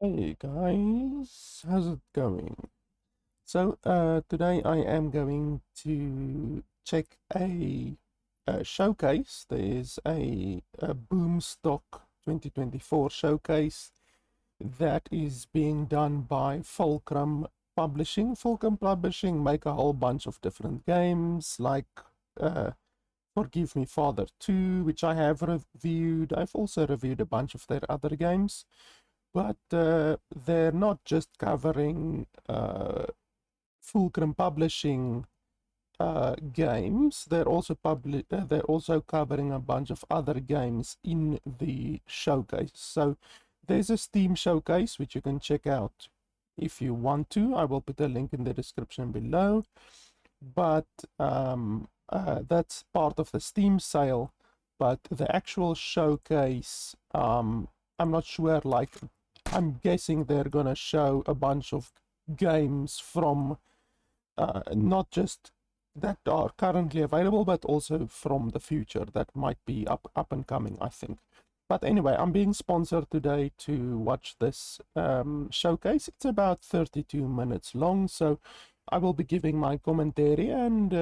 Hey guys, how's it going? So today I am going to check a showcase. There's a Boomstock 2024 showcase that is being done by Fulqrum Publishing. Fulqrum Publishing make a whole bunch of different games like uh, Forgive Me Father 2, which I have reviewed. I've also reviewed a bunch of their other games. But they're not just covering Fulcrum Publishing games. They're also covering a bunch of other games in the showcase. So there's a Steam showcase which you can check out if you want to. I will put a link in the description below. But that's part of the Steam sale. But the actual showcase, I'm not sure. Like, I'm guessing they're gonna show a bunch of games from not just that are currently available, but also from the future that might be up and coming, I think. But anyway, I'm being sponsored today to watch this showcase. It's about 32 minutes long, so I will be giving my commentary and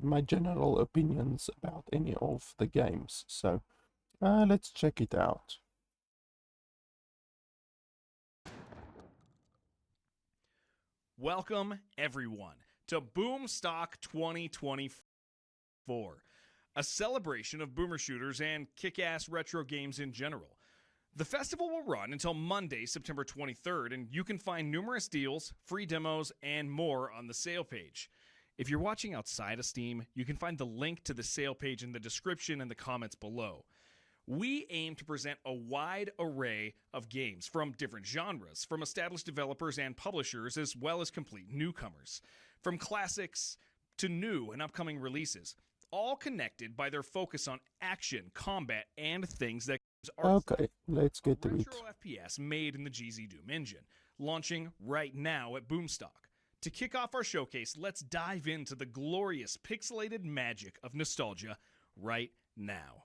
my general opinions about any of the games. So let's check it out. Welcome, everyone, to Boomstock 2024, a celebration of boomer shooters and kick-ass retro games in general. The festival will run until Monday, September 23rd, and you can find numerous deals, free demos, and more on the sale page. If you're watching outside of Steam, you can find the link to the sale page in the description and the comments below. We aim to present a wide array of games from different genres, from established developers and publishers, as well as complete newcomers, from classics to new and upcoming releases, all connected by their focus on action, combat, and things that are Okay, let's get to it. retro FPS made in the GZ Doom engine, launching right now at Boomstock. To kick off our showcase, let's dive into the glorious pixelated magic of nostalgia right now.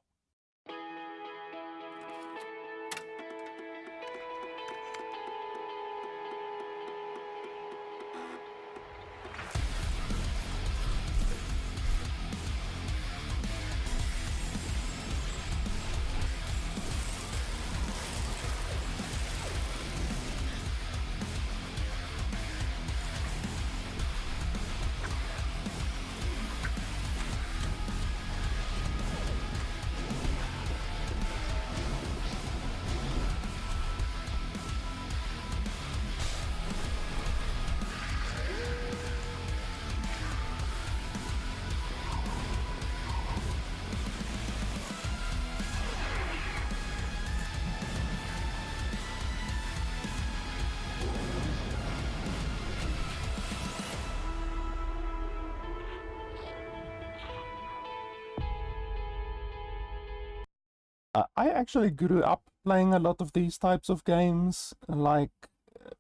I actually grew up playing a lot of these types of games, like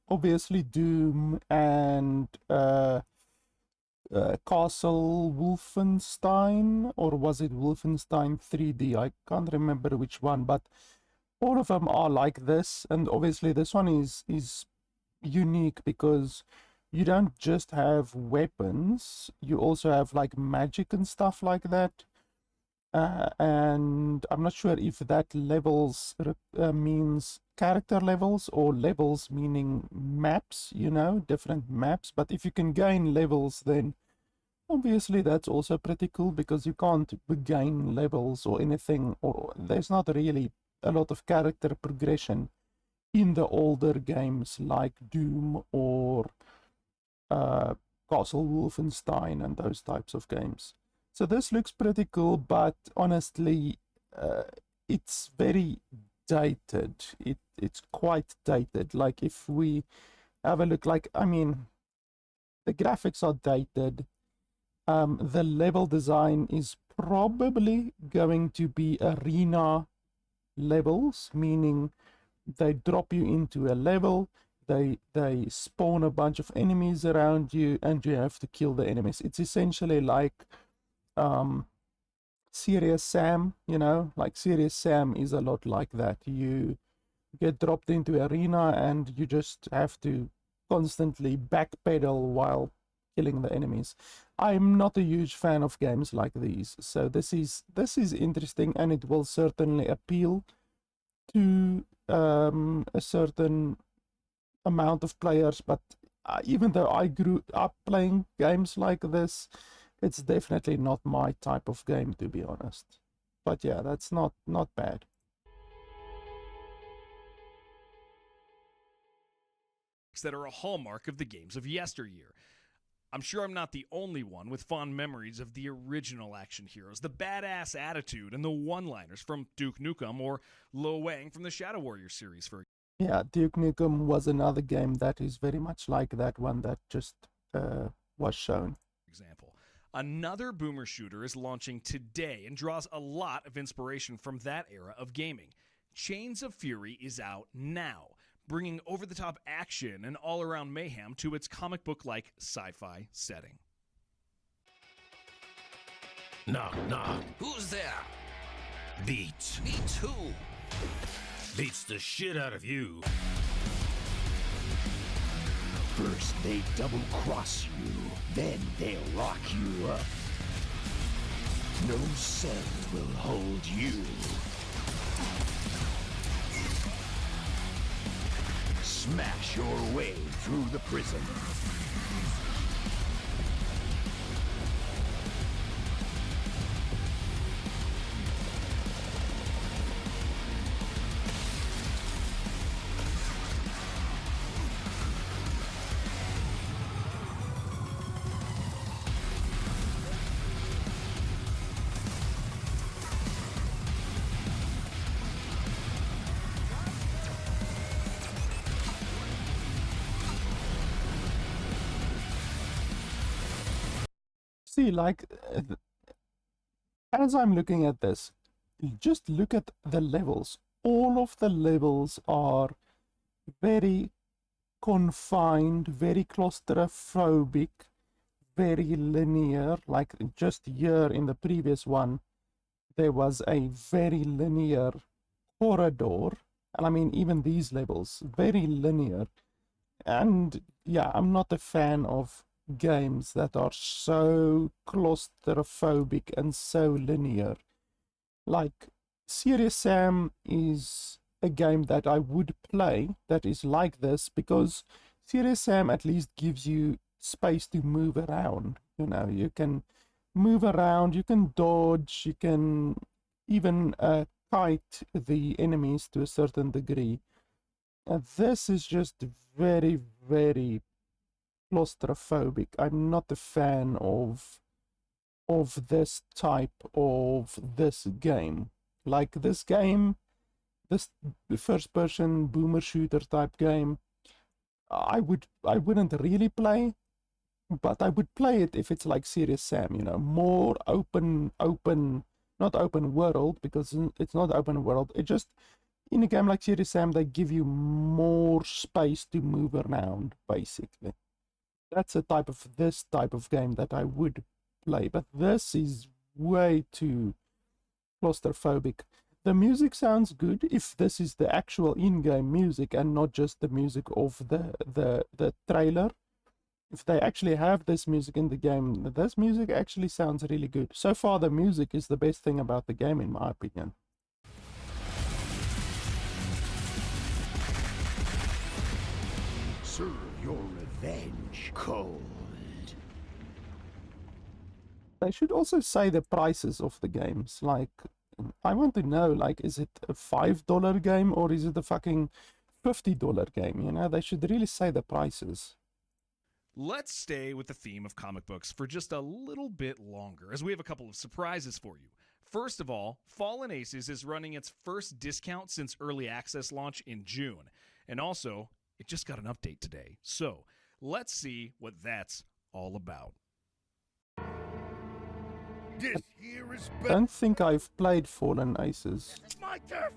obviously Doom and Castle Wolfenstein, or was it Wolfenstein 3D? I can't remember which one, but all of them are like this, and obviously this one is unique because you don't just have weapons, you also have like magic and stuff like that. And I'm not sure if that levels means character levels or levels meaning maps, you know, different maps. But if you can gain levels, then obviously that's also pretty cool because you can't gain levels or anything, or there's not really a lot of character progression in the older games like Doom or Castle Wolfenstein and those types of games. So this looks pretty cool, but honestly, it's very dated. It's quite dated. Like if we have a look, like I mean, the graphics are dated. The level design is probably going to be arena levels, meaning they drop you into a level, they spawn a bunch of enemies around you, and you have to kill the enemies. It's essentially like Serious Sam, you know, like Serious Sam is a lot like that. get dropped into arena and you just have to constantly backpedal while killing the enemies. I'm not a huge fan of games like these, so this is interesting, and it will certainly appeal to a certain amount of players. But even though I grew up playing games like this, it's definitely not my type of game, to be honest. But yeah, that's not bad. That are a hallmark of the games of yesteryear. I'm sure I'm not the only one with fond memories of the original action heroes, the badass attitude and the one-liners from Duke Nukem or Lo Wang from the Shadow Warrior series, for Yeah, Duke Nukem was another game that is very much like that one that just was shown. example. Another boomer shooter is launching today and draws a lot of inspiration from that era of gaming. Chains of Fury is out now, bringing over-the-top action and all-around mayhem to its comic book-like sci-fi setting. Knock, knock. Who's there? Beats. Beats who? Beats the shit out of you. First they double-cross you, then they'll lock you up. No cell will hold you. Smash your way through the prison. See, like, as I'm looking at this, just look at the levels. All of the levels are very confined, very claustrophobic, very linear. Like just here in the previous one, there was a very linear corridor. And I mean, even these levels, very linear. And yeah, I'm not a fan of games that are so claustrophobic and so linear. Like, Serious Sam is a game that I would play that is like this, because Serious Sam at least gives you space to move around. You know, you can move around, you can dodge, you can even kite the enemies to a certain degree. And this is just very, very claustrophobic. I'm not a fan of this type of this game. Like this game, this first person boomer shooter type game, I wouldn't really play, but I would play it if it's like Serious Sam, you know, more open, not open world, because it's not open world. It just, in a game like Serious Sam, they give you more space to move around, basically. That's this type of game that I would play, but this is way too claustrophobic. The music sounds good if this is the actual in-game music and not just the music of the trailer. If they actually have this music in the game, this music actually sounds really good. So far, the music is the best thing about the game, in my opinion. Serve your revenge cold. They should also say the prices of the games. Like, I want to know, like, is it a $5 game or is it a fucking $50 game? You know, they should really say the prices. Let's stay with the theme of comic books for just a little bit longer, as we have a couple of surprises for you. First of all, Fallen Aces is running its first discount since early access launch in June. And also, it just got an update today. So, let's see what that's all about. This here is I don't think I've played Fallen Aces. my turf.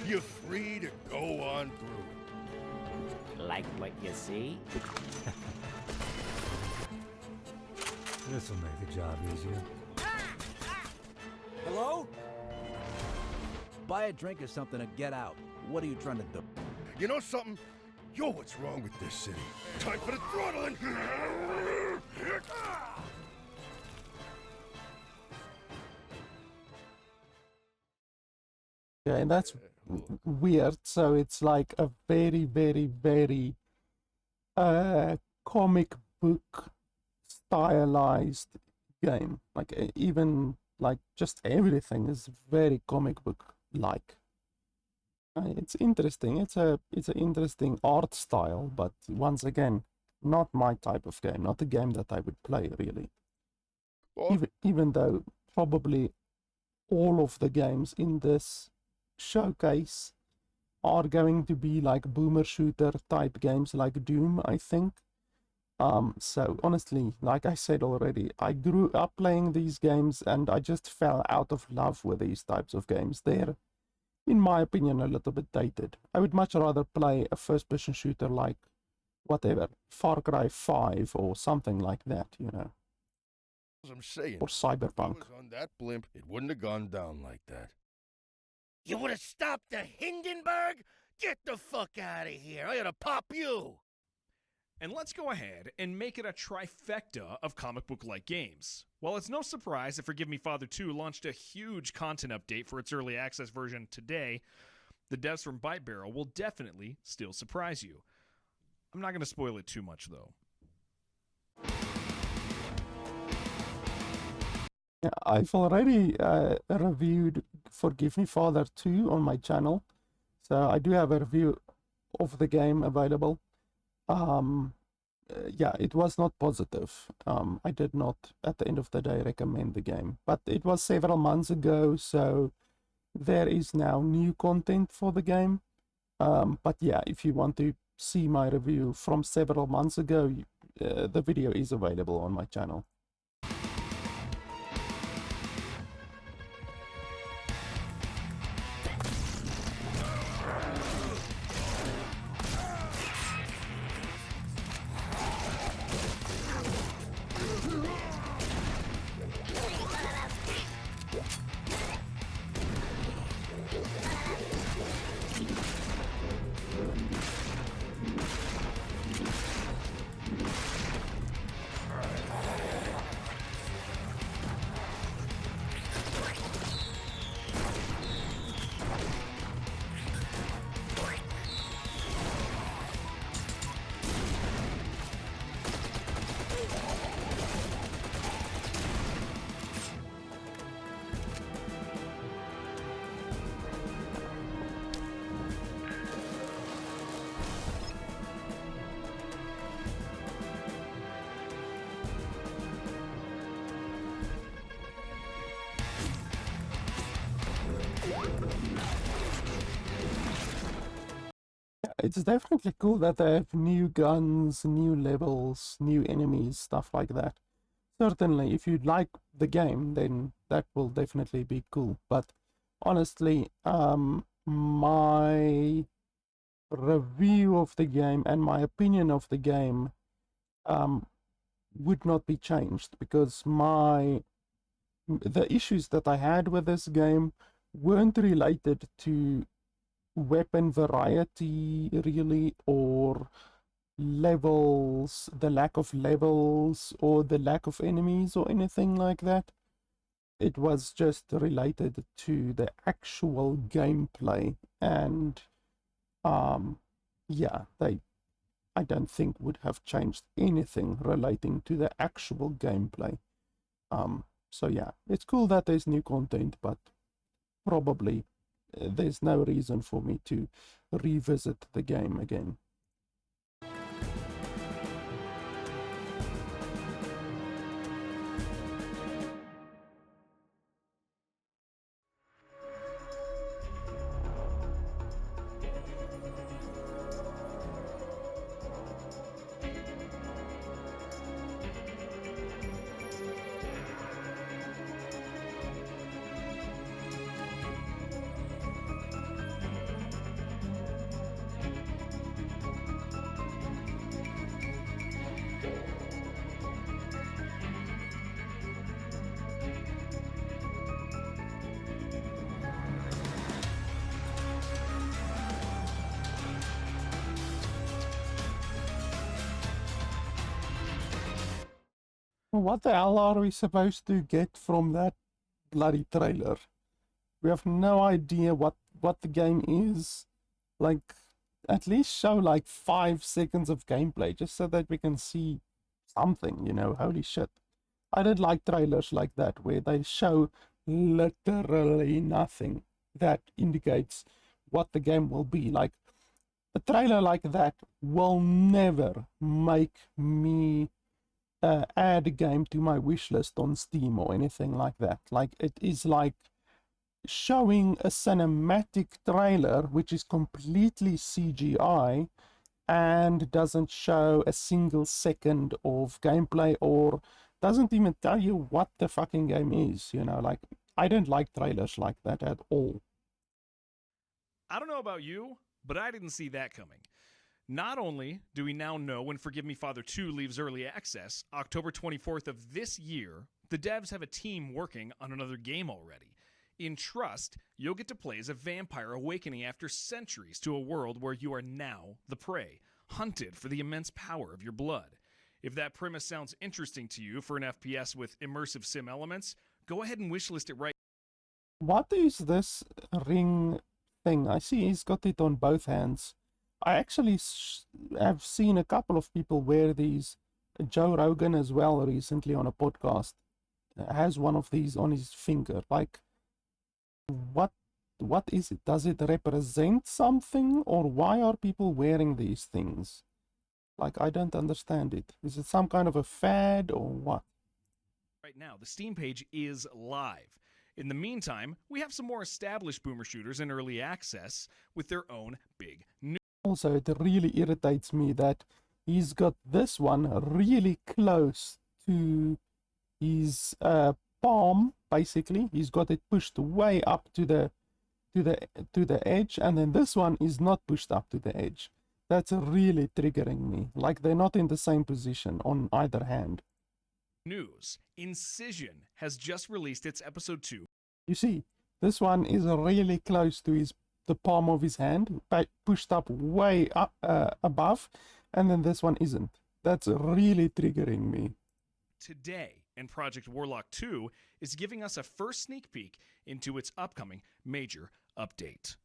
You're free to go on through. Like what you see? This'll make the job easier. Hello? Buy a drink or something and get out. What are you trying to do? You know something? Yo, what's wrong with this city? Time for the throttling! Yeah, and that's weird. So it's like a very, very, very comic book stylized game. Like even like just everything is very comic book like. It's interesting. It's an interesting art style, but once again, not my type of game. Not a game that I would play really. Even though probably all of the games in this showcase are going to be like boomer shooter type games like Doom, I think. So honestly, like I said already, I grew up playing these games and I just fell out of love with these types of games. They're, in my opinion, a little bit dated. I would much rather play a first-person shooter like, whatever, Far Cry 5 or something like that, you know. As I'm saying, Or Cyberpunk. if I was on that blimp, it wouldn't have gone down like that. You would have stopped the Hindenburg? Get the fuck out of here. I ought to pop you. And let's go ahead and make it a trifecta of comic book-like games. While it's no surprise that Forgive Me Father 2 launched a huge content update for its early access version today, the devs from Byte Barrel will definitely still surprise you. I'm not going to spoil it too much, though. Yeah, I've already reviewed Forgive Me Father 2 on my channel, so I do have a review of the game available. Yeah, it was not positive. I did not, at the end of the day, recommend the game. But it was several months ago, so there is now new content for the game. But yeah, if you want to see my review from several months ago, the video is available on my channel. It's definitely cool that they have new guns, new levels, new enemies, stuff like that. Certainly, if you like the game, then that will definitely be cool. But honestly, my review of the game and my opinion of the game would not be changed, because the issues that I had with this game weren't related to weapon variety really, or levels, the lack of levels, or the lack of enemies, or anything like that. It was just related to the actual gameplay, and yeah, I don't think would have changed anything relating to the actual gameplay. So yeah, it's cool that there's new content, but probably there's no reason for me to revisit the game again. What the hell are we supposed to get from that bloody trailer? We have no idea what the game is. Like, at least show like 5 seconds of gameplay just so that we can see something, you know. Holy shit. I did like trailers like that where they show literally nothing that indicates what the game will be. Like, a trailer like that will never make me add a game to my wish list on Steam or anything like that. Like, it is like showing a cinematic trailer which is completely CGI and doesn't show a single second of gameplay or doesn't even tell you what the fucking game is, you know. Like, I don't like trailers like that at all. I don't know about you, but I didn't see that coming. Not only do we now know when Forgive Me Father 2 leaves early access, October 24th of this year, the devs have a team working on another game already. In Trust, you'll get to play as a vampire awakening after centuries to a world where you are now the prey, hunted for the immense power of your blood. If that premise sounds interesting to you for an FPS with immersive sim elements, go ahead and wishlist it right. What is this ring thing? I see he's got it on both hands. I actually have seen a couple of people wear these. Joe Rogan as well recently on a podcast has one of these on his finger. Like, what is it? Does it represent something, or why are people wearing these things? Like, I don't understand it. Is it some kind of a fad or what? Right now, the Steam page is live. In the meantime, we have some more established boomer shooters in early access with their own big news. Also, it really irritates me that he's got this one really close to his palm. Basically, he's got it pushed way up to the edge, and then this one is not pushed up to the edge. That's really triggering me. Like, they're not in the same position on either hand. News: Incision has just released its episode 2. You see, this one is really close to the palm of his hand, pushed up way up above, and then this one isn't. That's really triggering me. Today, and Project Warlock 2 is giving us a first sneak peek into its upcoming major update.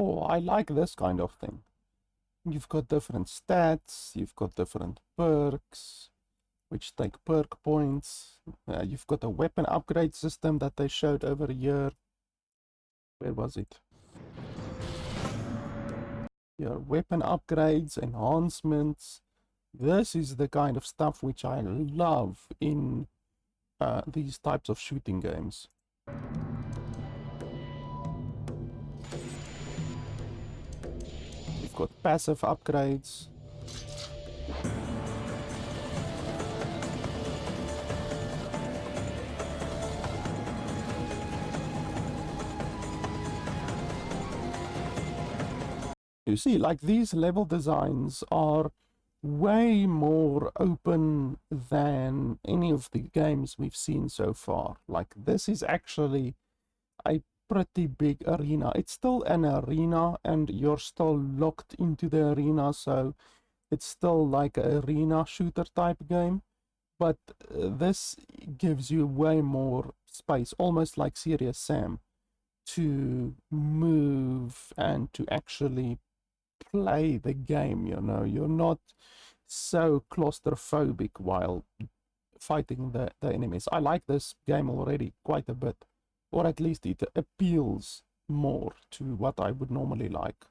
Oh, I like this kind of thing. You've got different stats, you've got different perks, which take perk points. You've got a weapon upgrade system that they showed over here. Where was it? Your weapon upgrades, enhancements. This is the kind of stuff which I love in these types of shooting games. You've got passive upgrades. You see, like, these level designs are way more open than any of the games we've seen so far. Like, this is actually a pretty big arena. It's still an arena and you're still locked into the arena, so it's still like an arena shooter type game. But this gives you way more space, almost like Serious Sam, to move and to actually play the game, you know. You're not so claustrophobic while fighting the enemies. I like this game already quite a bit, or at least it appeals more to what I would normally like.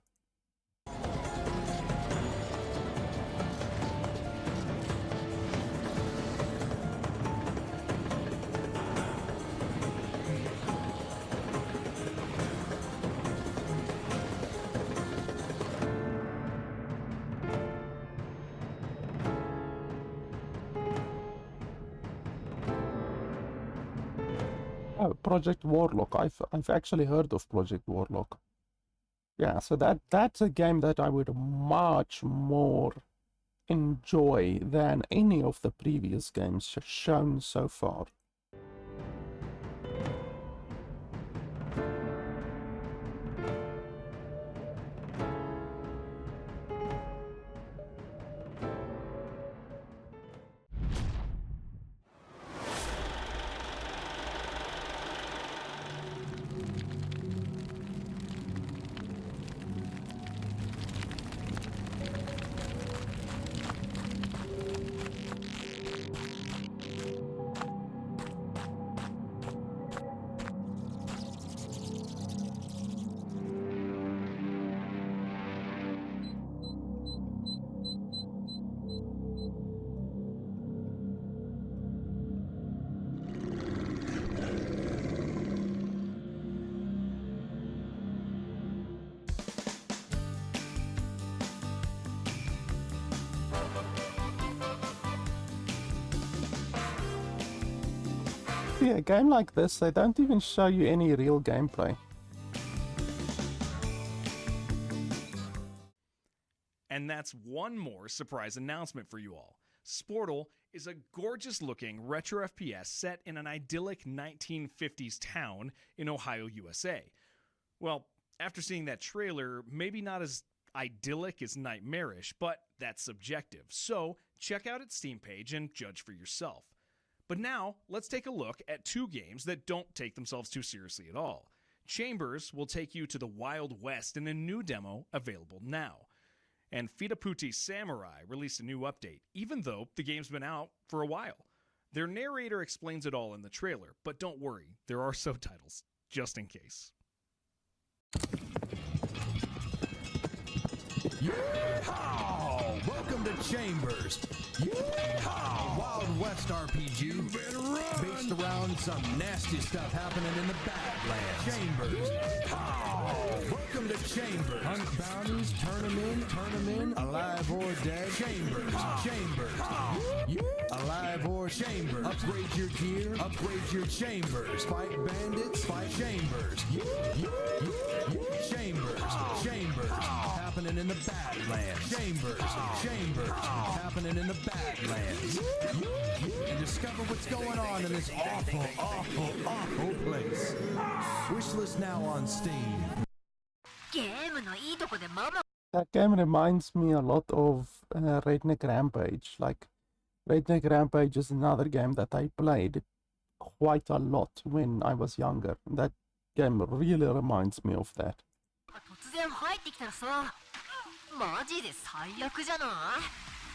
Oh, Project Warlock. I've actually heard of Project Warlock. Yeah, so that's a game that I would much more enjoy than any of the previous games shown so far. Yeah, a game like this, they don't even show you any real gameplay. And that's one more surprise announcement for you all. Sportal is a gorgeous-looking retro FPS set in an idyllic 1950s town in Ohio, USA. Well, after seeing that trailer, maybe not as idyllic as nightmarish, but that's subjective. So check out its Steam page and judge for yourself. But now, let's take a look at two games that don't take themselves too seriously at all. Chambers will take you to the Wild West in a new demo available now. And Fitaputi Samurai released a new update, even though the game's been out for a while. Their narrator explains it all in the trailer, but don't worry, there are subtitles, just in case. Yeehaw! Welcome to Chambers. Yeehaw! Wild West RPG. Based around some nasty stuff happening in the Badlands. Chambers. Yeehaw! Welcome to Chambers. Hunt bounties, turn 'em in, alive or dead. Chambers. Chambers. Alive or chambers. Upgrade your gear, upgrade your chambers. Fight bandits, fight chambers. Chambers. Chambers. Happening in the Badlands. Chambers. Chambers. Happening in the Badlands. And discover what's going on in this awful, awful, awful place. Wishlist now on Steam. That game reminds me a lot of Redneck Rampage. Like, Redneck Rampage is another game that I played quite a lot when I was younger. That game really reminds me of that. 突然入ってきたらさ、マジで最悪じゃない？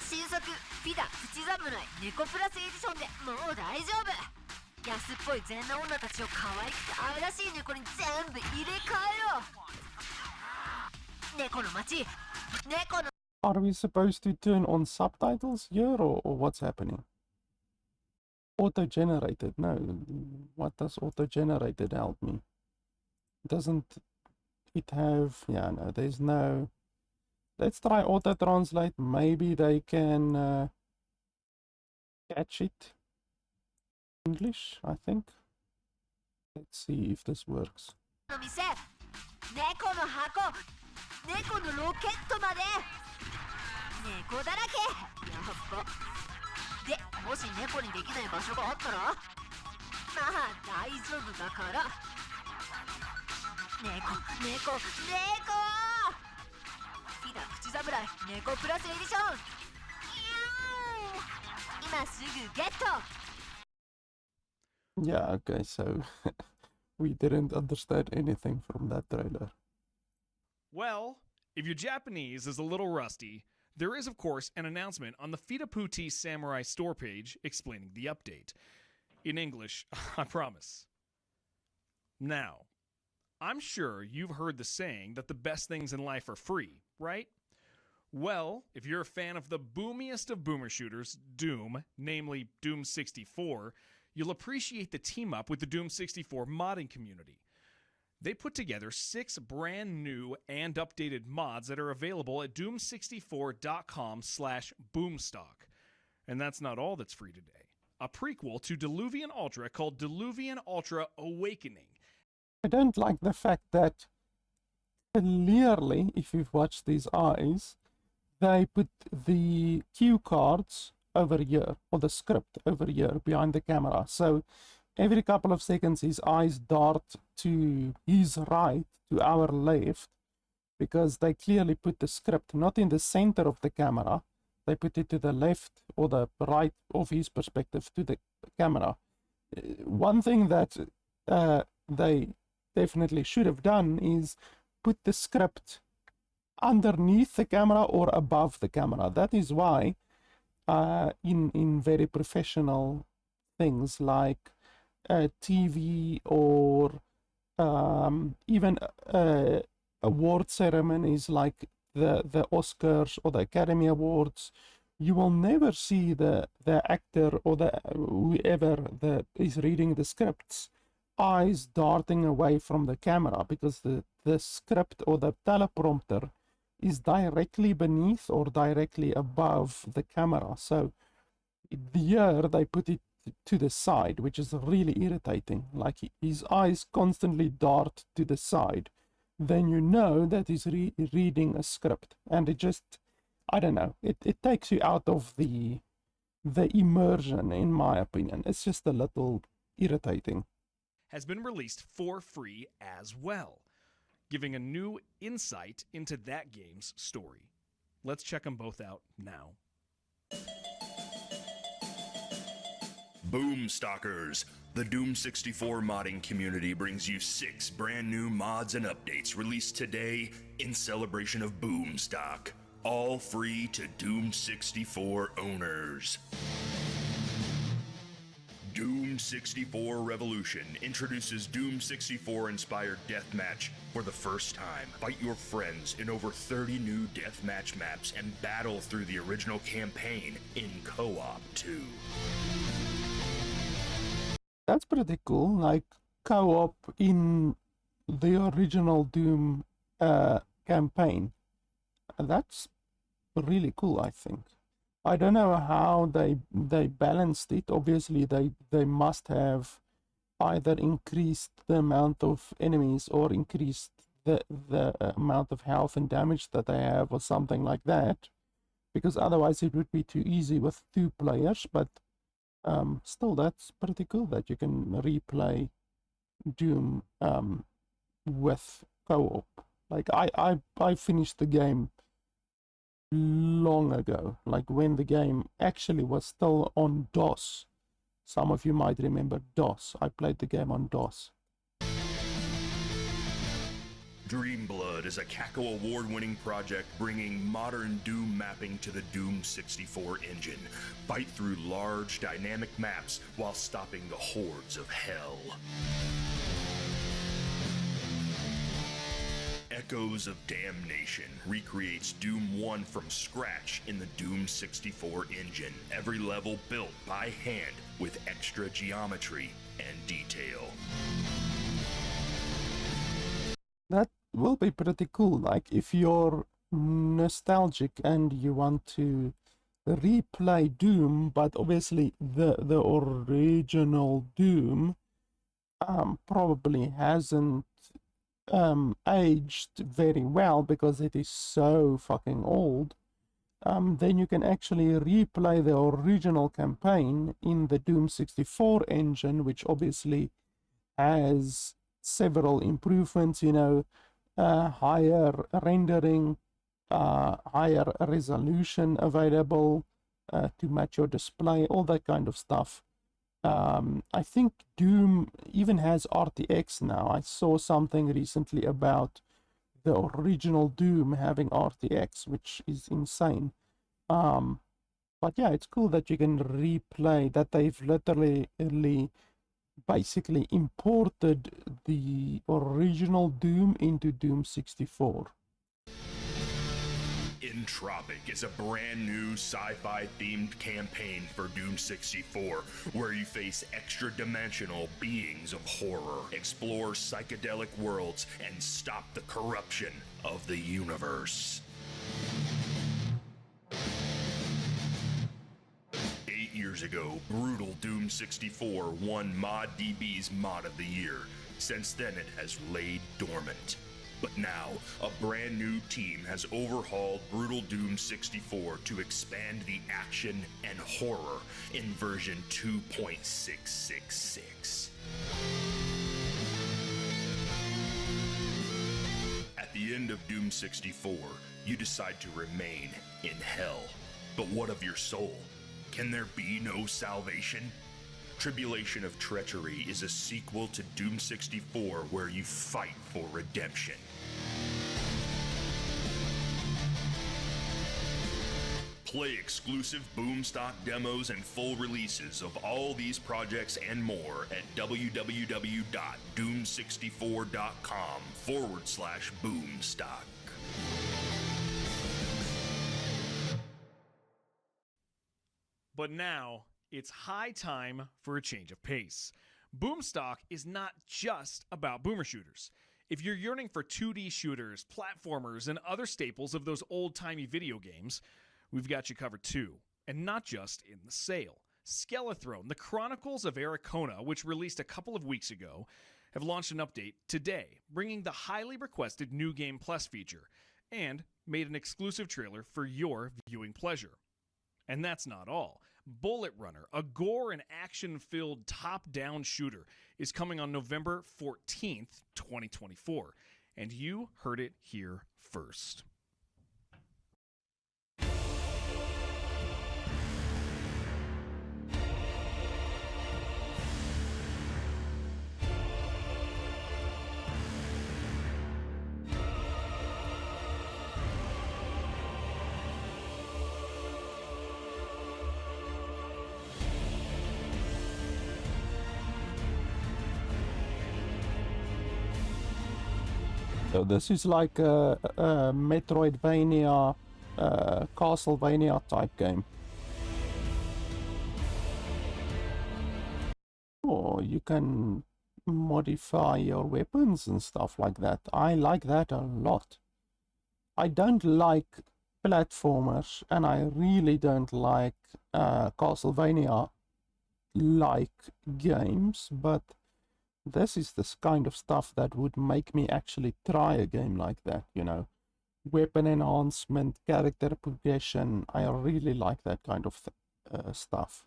新作フィダプチ侍猫プラスエディションでもう大丈夫。安っぽい全裸女たちを可愛くて愛らしい猫に全部入れ替えろ。猫の街、猫の。 Are we supposed to turn on subtitles here, or what's happening? Auto-generated? No. What does auto-generated help me? Doesn't it have... Yeah, no, there's no... Let's try auto-translate. Maybe they can catch it. English, I think. Let's see if this works. の店、猫の箱、猫のロケットまで。猫だらけ。やっば。で、もし猫にできない場所があったら、まあ大丈夫だから。猫猫猫フィダプチ侍猫プラスエディション今すぐゲット Yeah, okay, so we didn't understand anything from that trailer. Well, if your Japanese is a little rusty, there is, of course, an announcement on the Fitaputi Samurai store page explaining the update. In English, I promise. Now, I'm sure you've heard the saying that the best things in life are free, right? Well, if you're a fan of the boomiest of boomer shooters, Doom, namely Doom 64, you'll appreciate the team up with the Doom 64 modding community. They put together 6 brand new and updated mods that are available at doom64.com/boomstock. And that's not all that's free today. A prequel to Diluvian Ultra called Diluvian Ultra Awakening. I don't like the fact that clearly, if you've watched these eyes, they put the cue cards over here, or the script over here behind the camera. So every couple of seconds his eyes dart to his right, to our left, because they clearly put the script not in the center of the camera. They put it to the left or the right of his perspective to the camera. One thing that they definitely should have done is put the script underneath the camera or above the camera. That is why in very professional things like TV or even award ceremonies like the Oscars or the Academy Awards, you will never see the actor or the whoever that is reading the scripts eyes darting away from the camera, because the script or the teleprompter is directly beneath or directly above the camera. So here they put it to the side, which is really irritating. Like his eyes constantly dart to the side. Then you know that he's reading a script, and it just, I don't know, it takes you out of the immersion, in my opinion. It's just a little irritating. Has been released for free as well, giving a new insight into that game's story. Let's check them both out now. Boomstockers, the Doom 64 modding community brings you 6 brand new mods and updates released today in celebration of Boomstock, all free to Doom 64 owners. Doom 64 Revolution introduces Doom 64 inspired deathmatch for the first time. Fight your friends in over 30 new deathmatch maps and battle through the original campaign in co-op too. That's pretty cool, like co-op in the original Doom campaign. That's really cool, I think. I don't know how they balanced it. Obviously, they must have either increased the amount of enemies or increased the amount of health and damage that they have, or something like that, because otherwise it would be too easy with 2 players. But still, that's pretty cool that you can replay Doom with co-op. Like I finished the game long ago, like when the game actually was still on DOS. Some of you might remember DOS. I played the game on DOS. Dreamblood is a Kako award-winning project bringing modern Doom mapping to the Doom 64 engine. Fight through large, dynamic maps while stopping the hordes of hell. Echoes of Damnation recreates Doom 1 from scratch in the Doom 64 engine. Every level built by hand with extra geometry and detail. That will be pretty cool. Like if you're nostalgic and you want to replay Doom, but obviously the original Doom probably hasn't aged very well because it is so fucking old, then you can actually replay the original campaign in the Doom 64 engine, which obviously has several improvements, you know, higher rendering, higher resolution available to match your display, all that kind of stuff. I think Doom even has RTX now. I saw something recently about the original Doom having RTX, which is insane. But yeah, it's cool that you can replay, that they've literally basically imported the original Doom into Doom 64. Entropic is a brand new sci-fi themed campaign for Doom 64, where you face extra-dimensional beings of horror, explore psychedelic worlds, and stop the corruption of the universe. 8 years ago, brutal Doom 64 won ModDB's Mod of the Year. Since then, it has laid dormant. But now, a brand new team has overhauled Brutal Doom 64 to expand the action and horror in version 2.666. At the end of Doom 64, you decide to remain in hell. But what of your soul? Can there be no salvation? Tribulation of Treachery is a sequel to Doom 64 where you fight for redemption. Play exclusive Boomstock demos and full releases of all these projects and more at www.doom64.com/Boomstock. But now, it's high time for a change of pace. Boomstock is not just about boomer shooters. If you're yearning for 2D shooters, platformers, and other staples of those old-timey video games, we've got you covered too. And not just in the sale. Skelethrone, the Chronicles of Aracona, which released a couple of weeks ago, have launched an update today, bringing the highly requested New Game Plus feature, and made an exclusive trailer for your viewing pleasure. And that's not all. Bullet Runner, a gore and action-filled top-down shooter, is coming on November 14th, 2024. And you heard it here first. So this is like a Metroidvania, Castlevania type game. Or you can modify your weapons and stuff like that. I like that a lot. I don't like platformers, and I really don't like Castlevania-like games, but this is this kind of stuff that would make me actually try a game like that, you know. Weapon enhancement, character progression, I really like that kind of stuff.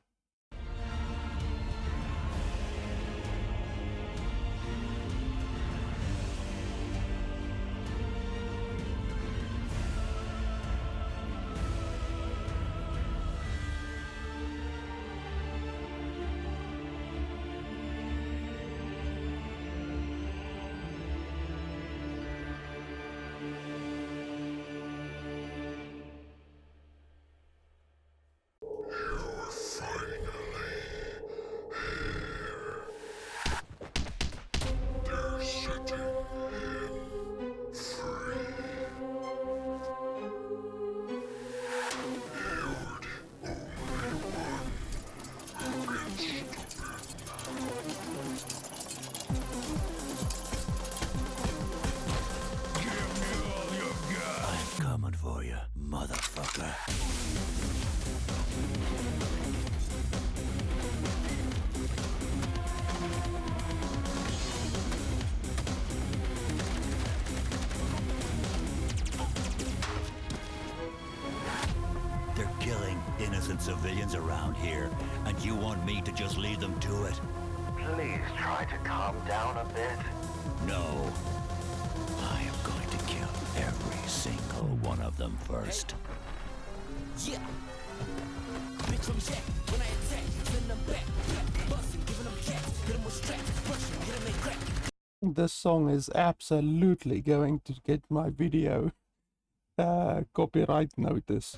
Civilians around here, and you want me to just leave them to it? Please try to calm down a bit. No. I am going to kill every single one of them first. Yeah. Bitch from Jack, when I attack, send them back. Bustin', giving them cats, hit them with straps, brushing, hit them they crack. This song is absolutely going to get my video copyright notice.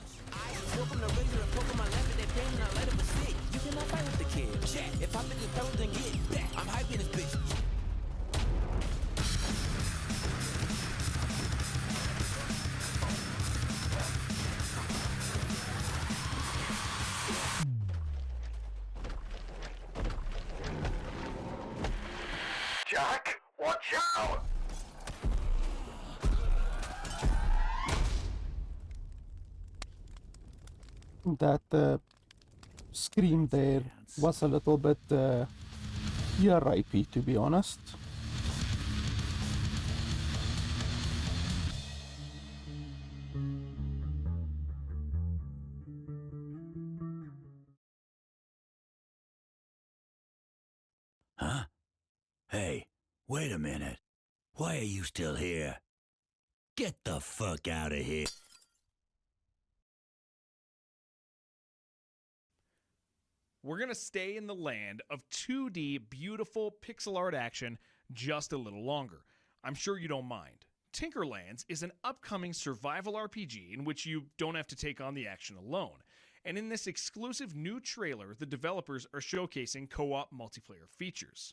Open the razor and poke on my lap and they pain and I light up a stick. You cannot fight with the kid. Jack, if I make this power, then get back. I'm hyping this bitch. Jack, watch out! That scream there was a little bit ear rapey, to be honest. Huh? Hey, wait a minute. Why are you still here? Get the fuck out of here. We're going to stay in the land of 2D beautiful pixel art action just a little longer. I'm sure you don't mind. Tinkerlands is an upcoming survival RPG in which you don't have to take on the action alone. And in this exclusive new trailer, the developers are showcasing co-op multiplayer features.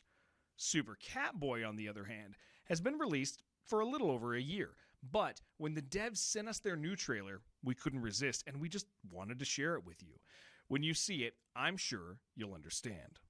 Super Catboy, on the other hand, has been released for a little over a year. But when the devs sent us their new trailer, we couldn't resist and we just wanted to share it with you. When you see it, I'm sure you'll understand.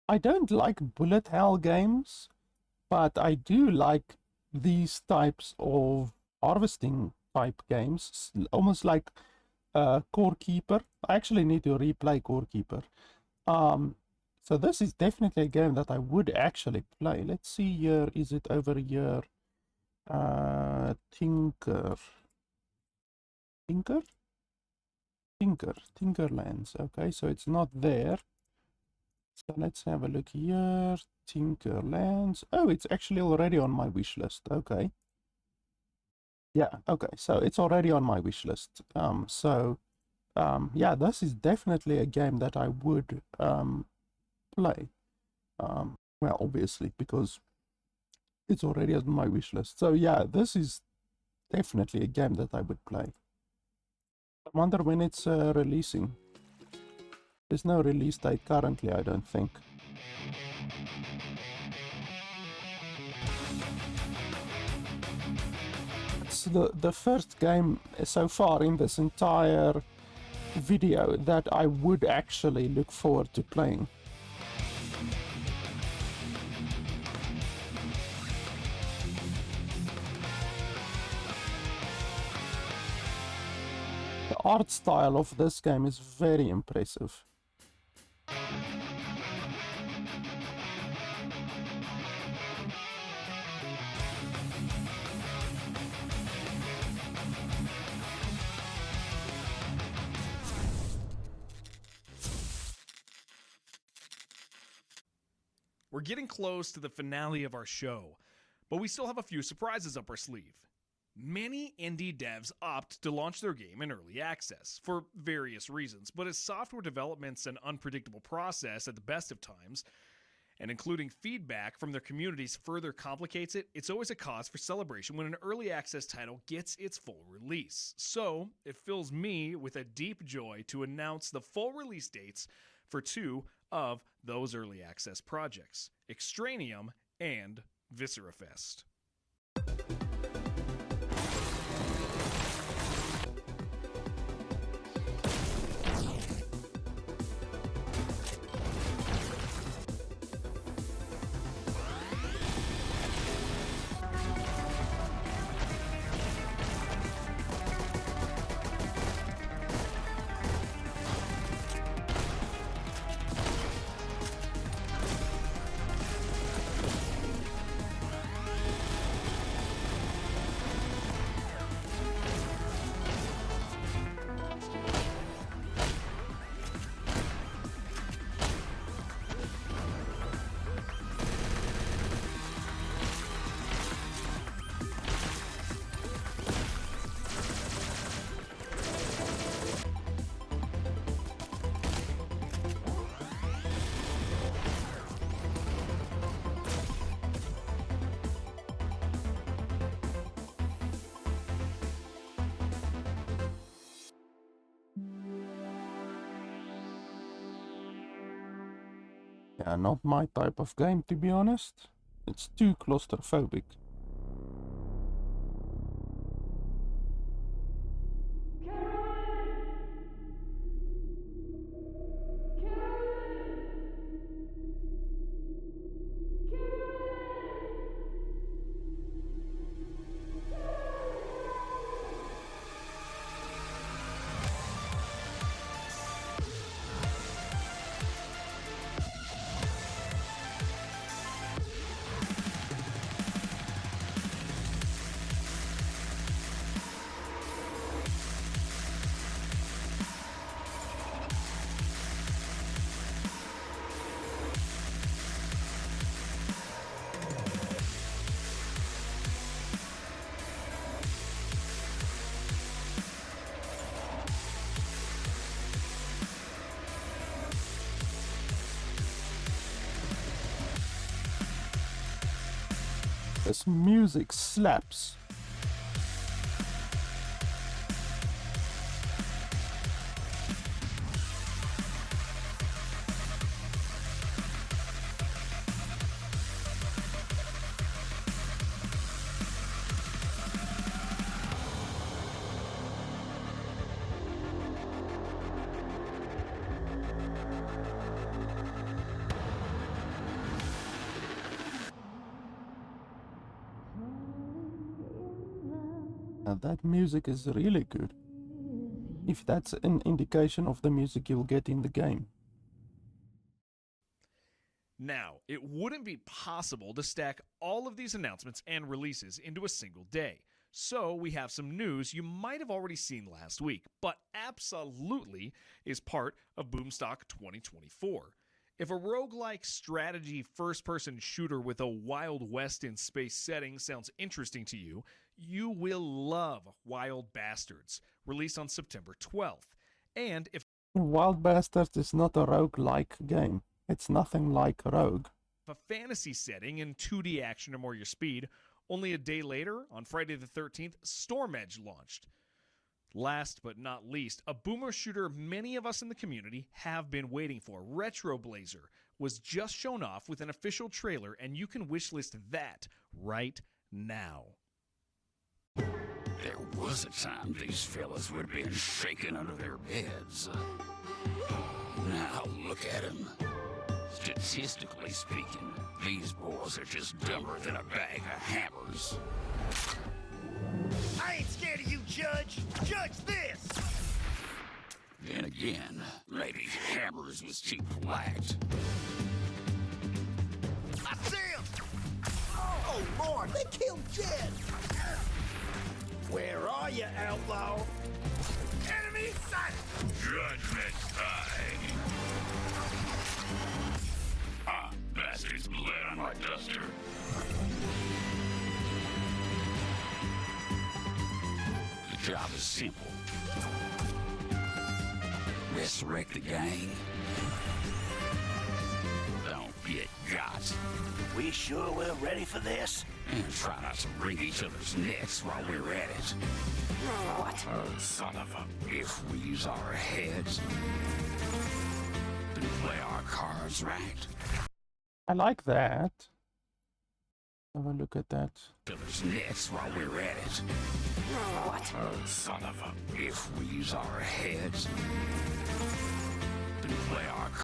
I don't like bullet hell games, but I do like these types of harvesting type games, almost like Core Keeper. I actually need to replay Core Keeper. So this is definitely a game that I would actually play. Let's see here, is it over here? Tinkerlands. Okay, so it's not there. So let's have a look here. Tinkerlands. Oh, it's actually already on my wish list. Okay. Yeah, okay. So it's already on my wish list. Yeah, this is definitely a game that I would play. Well, obviously, because it's already on my wish list. So yeah, this is definitely a game that I would play. I wonder when it's releasing. There's no release date currently, I don't think. It's the first game so far in this entire video that I would actually look forward to playing. The art style of this game is very impressive. We're getting close to the finale of our show, but we still have a few surprises up our sleeve. Many indie devs opt to launch their game in early access, for various reasons, but as software development's an unpredictable process at the best of times, And including feedback from their communities further complicates it. It's always a cause for celebration when an early access title gets its full release. So it fills me with a deep joy to announce the full release dates for 2 of those early access projects, Extranium and Viscerafest. Yeah, not my type of game, to be honest. It's too claustrophobic. This music slaps. That music is really good. If that's an indication of the music you'll get in the game. Now, it wouldn't be possible to stack all of these announcements and releases into a single day. So we have some news you might have already seen last week, but absolutely is part of Boomstock 2024. If a roguelike strategy first-person shooter with a Wild West in space setting sounds interesting to you, you will love Wild Bastards, released on September 12th. And if Wild Bastards is not a roguelike game. It's nothing like Rogue. a fantasy setting in 2D action or more your speed, only a day later, on Friday the 13th, Storm Edge launched. Last but not least, a boomer shooter many of us in the community have been waiting for, Retro Blazer, was just shown off with an official trailer, and you can wishlist that right now. There was a time these fellas were being shaken under their beds. Now look at them. Statistically speaking, these boys are just dumber than a bag of hammers. I ain't scared of you, Judge. Judge this. Then again, maybe hammers was too polite. I see him. Oh, Lord, they killed Jed. Where are you, outlaw? Enemy sight. Judgment time. Ah, bastards bled on my duster. The job is simple. Resurrect the gang. Don't get got. We sure we're ready for this? And try not to wring each other's necks while we're at it. What? Oh, son of a... If we use our heads and play our cards right. I like that. Have a look at that. Other's necks while we're at it. What? Oh, son of a... If we use our heads and play our cards.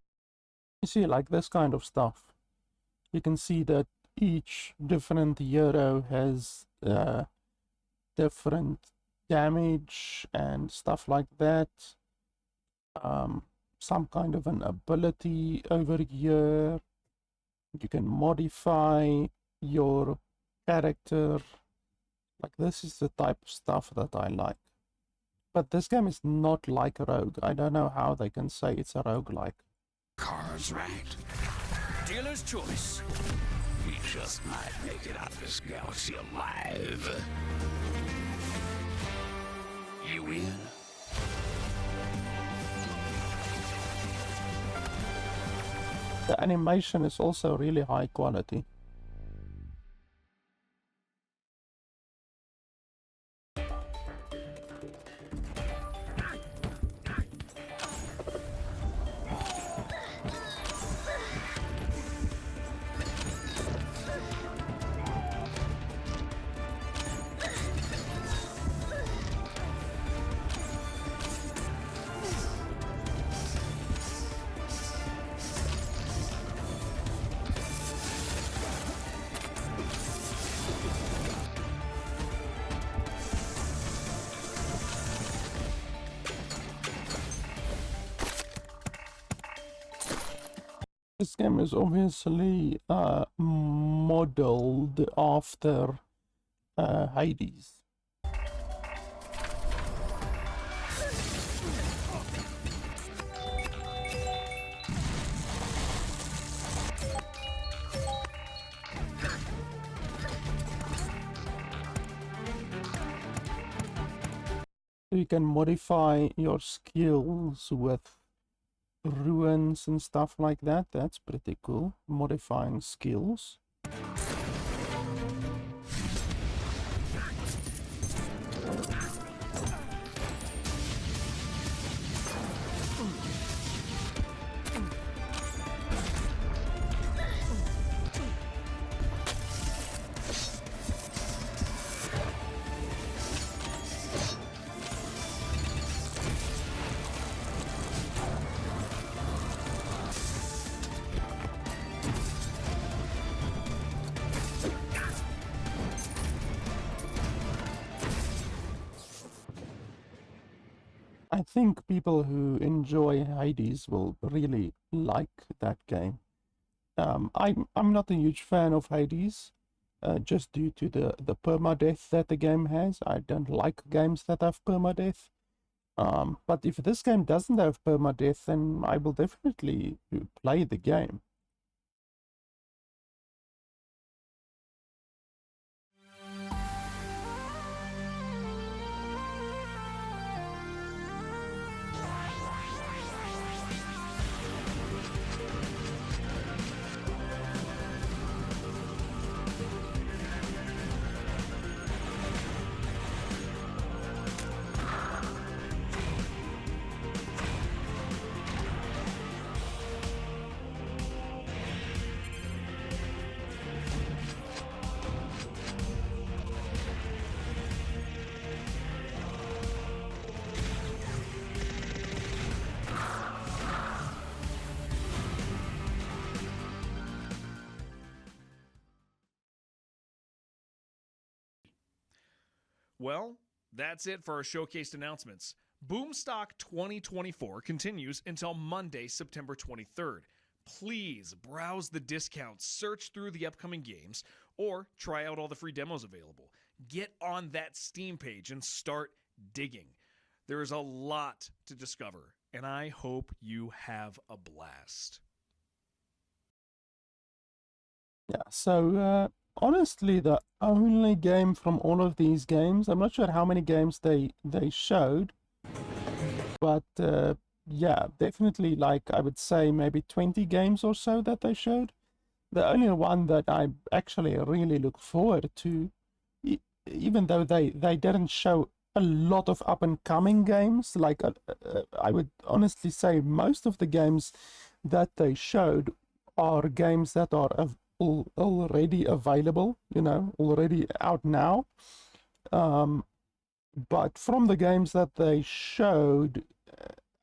You see, like this kind of stuff. You can see that each different hero has different damage and stuff like that. Some kind of an ability over here. You can modify your character. Like, this is the type of stuff that I like. But this game is not like Rogue. I don't know how they can say it's a roguelike. Cards right. Dealer's choice. We just might make it out of this galaxy alive. You in? The animation is also really high quality. This game is obviously modeled after Hades. You can modify your skills with ruins and stuff like that. That's pretty cool. Modifying skills. I think people who enjoy Hades will really like that game. I'm not a huge fan of Hades, just due to the permadeath that the game has. I don't like games that have permadeath. But if this game doesn't have permadeath, then I will definitely play the game. Well, that's it for our showcased announcements. Boomstock 2024 continues until Monday, September 23rd. Please browse the discounts, search through the upcoming games, or try out all the free demos available. Get on that Steam page and start digging. There is a lot to discover, and I hope you have a blast. Yeah, so honestly, the only game from all of these games, I'm not sure how many games they showed, but yeah, definitely, like, I would say maybe 20 games or so that they showed. the only one that I actually really look forward to, even though they didn't show a lot of up and coming games, like I would honestly say most of the games that they showed are games that are already available, you know, already out now. But from the games that they showed,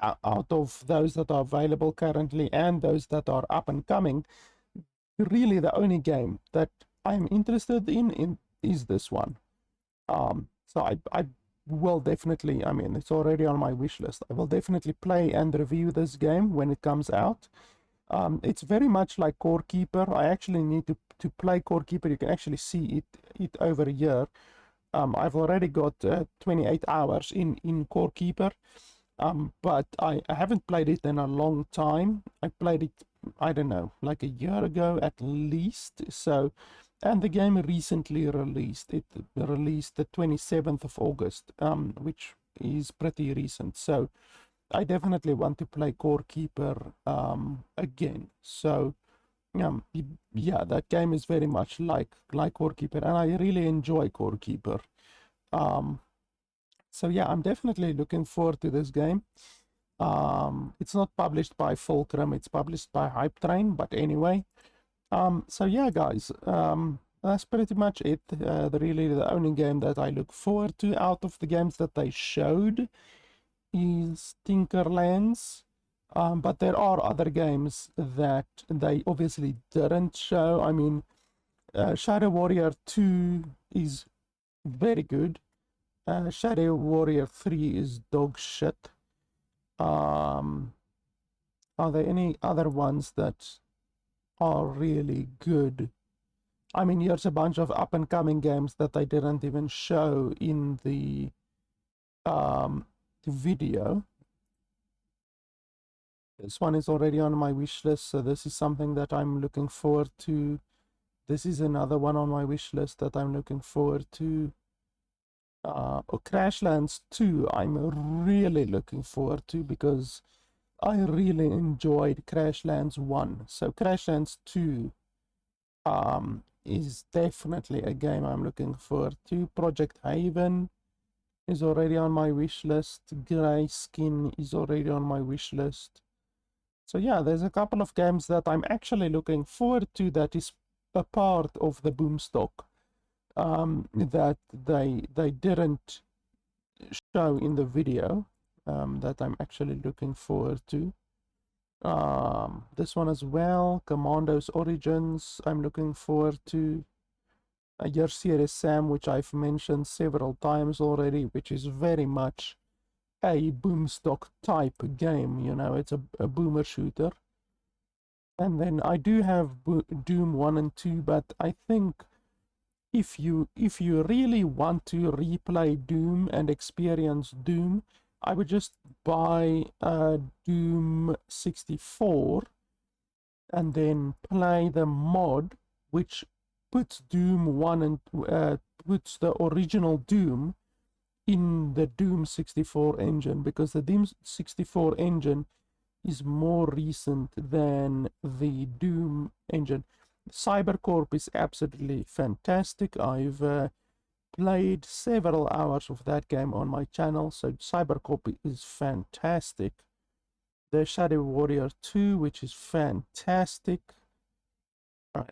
out of those that are available currently and those that are up and coming, really the only game that I'm interested in is this one. So I will definitely, I mean, it's already on my wish list. I will definitely play and review this game when it comes out. It's very much like Core Keeper. I actually need to play Core Keeper. You can actually see it over here. I've already got 28 hours in Core Keeper, but I haven't played it in a long time. I played it, I don't know, like a year ago at least. So, and the game recently released. It released the 27th of August, which is pretty recent. So I definitely want to play Core Keeper again. So yeah, that game is very much like Core Keeper, and I really enjoy Core Keeper. So yeah, I'm definitely looking forward to this game. It's not published by Fulqrum, it's published by Hype Train, but anyway. So yeah, guys, that's pretty much it. Really the only game that I look forward to out of the games that they showed is Tinkerlands. But there are other games that they obviously didn't show. I mean, Shadow Warrior 2 is very good. Shadow Warrior 3 is dog shit. Are there any other ones that are really good? I mean, here's a bunch of up and coming games that they didn't even show in the video. This one is already on my wish list, so this is something that I'm looking forward to. This is another one on my wish list that I'm looking forward to. Crashlands 2, I'm really looking forward to because I really enjoyed Crashlands 1. So Crashlands 2 is definitely a game I'm looking forward to. Project Haven is already on my wish list. Grayskin is already on my wish list. So yeah, there's a couple of games that I'm actually looking forward to that is a part of the Boomstock that they didn't show in the video, that I'm actually looking forward to. This one as well, Commandos Origins, I'm looking forward to. Your Series Sam, which I've mentioned several times already, which is very much a Boomstock type game, you know, it's a boomer shooter. And then I do have Doom 1 and 2, but I think if you really want to replay Doom and experience Doom, I would just buy Doom 64 and then play the mod which puts Doom 1 and puts the original Doom in the Doom 64 engine, because the Doom 64 engine is more recent than the Doom engine. Cybercorp is absolutely fantastic. I've played several hours of that game on my channel, so Cybercorp is fantastic. The Shadow Warrior 2, which is fantastic.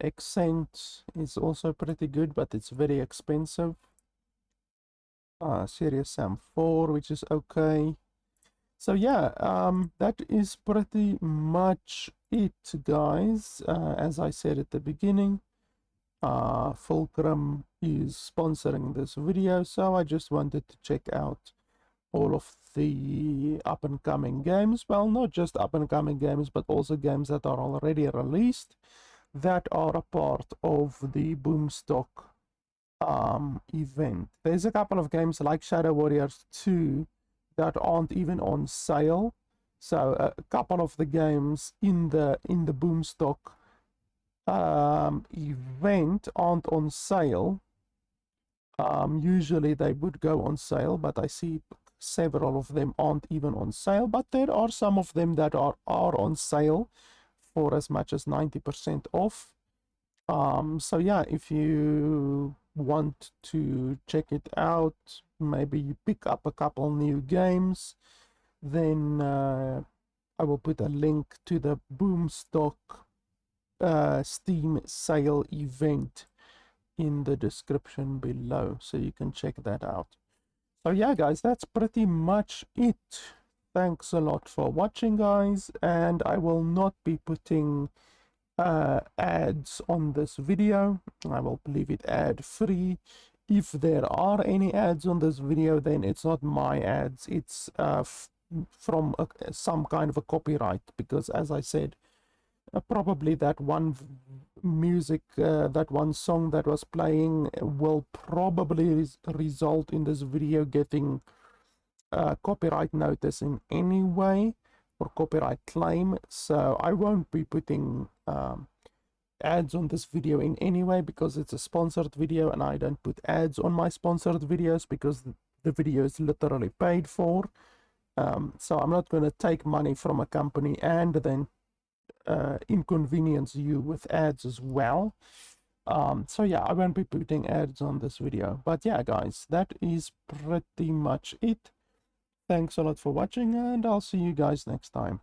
Accent is also pretty good, but it's very expensive. Serious Sam 4, which is okay. So yeah, that is pretty much it, guys. As I said at the beginning, Fulqrum is sponsoring this video, so I just wanted to check out all of the up and coming games. Well, not just up and coming games, but also games that are already released that are a part of the Boomstock event. There's a couple of games like Shadow Warriors 2 that aren't even on sale. So a couple of the games in the Boomstock event aren't on sale. Usually they would go on sale, but I see several of them aren't even on sale. But there are some of them that are on sale for as much as 90% off. So yeah, if you want to check it out, maybe you pick up a couple new games, then I will put a link to the Boomstock Steam sale event in the description below, so you can check that out. So yeah, guys, that's pretty much it. Thanks a lot for watching, guys, and I will not be putting ads on this video. I will leave it ad free. If there are any ads on this video, then it's not my ads, it's from some kind of a copyright, because as I said, probably that one music, that one song that was playing will probably result in this video getting copyright notice in any way, or copyright claim. So I won't be putting ads on this video in any way, because it's a sponsored video, and I don't put ads on my sponsored videos because the video is literally paid for. So I'm not going to take money from a company and then inconvenience you with ads as well. So yeah, I won't be putting ads on this video. But yeah, guys, that is pretty much it. Thanks a lot for watching, and I'll see you guys next time.